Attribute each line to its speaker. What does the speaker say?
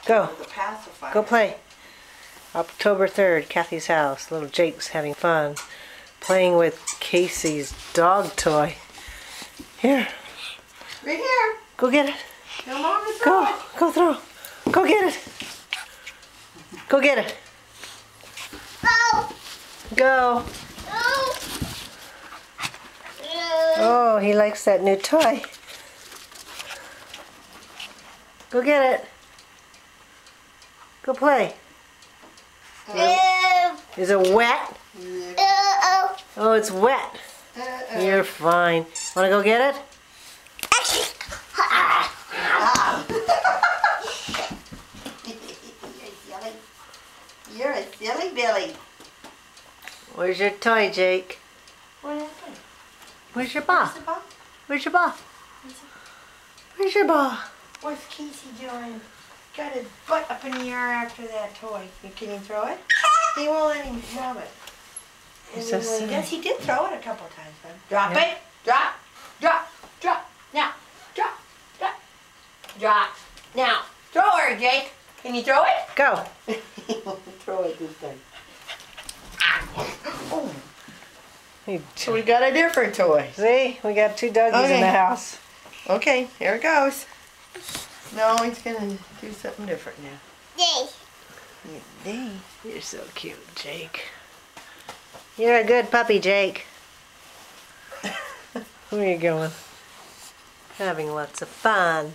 Speaker 1: Go.
Speaker 2: The pacifier.
Speaker 1: Go play. October 3rd, Kathy's house. Little Jake's having fun playing with Casey's dog toy. Here.
Speaker 2: Right here.
Speaker 1: Go get it.
Speaker 2: Your mom is throw it.
Speaker 1: Go throw. Go get it. Go get it. Go. Oh, he likes that new toy. Go get it. Go play. Is it wet? Oh, it's wet. You're fine. Want to go get it?
Speaker 2: You're a silly Billy.
Speaker 1: Where's your toy, Jake?
Speaker 2: What happened?
Speaker 1: Where's your ball?
Speaker 2: Where's the ball?
Speaker 1: Where's your ball? Where's your ball?
Speaker 2: What's Casey doing? Got his butt up in the air after that toy. Can you throw it? He won't let him grab it.
Speaker 1: He's so silly.
Speaker 2: Yes, he did throw it a couple times, but drop
Speaker 1: Yeah.
Speaker 2: it. Drop. Drop. Drop. Now. Drop. Drop. Drop. Now. Throw her, Jake. Can you throw it?
Speaker 1: Go.
Speaker 2: He won't throw it this time. Oh. So we got a different toy.
Speaker 1: See? We got two doggies in
Speaker 2: Okay.
Speaker 1: the house.
Speaker 2: Okay, here it goes. No, he's gonna do something different now. Yay.
Speaker 1: You're so cute, Jake. You're a good puppy, Jake. Where are you going? Having lots of fun.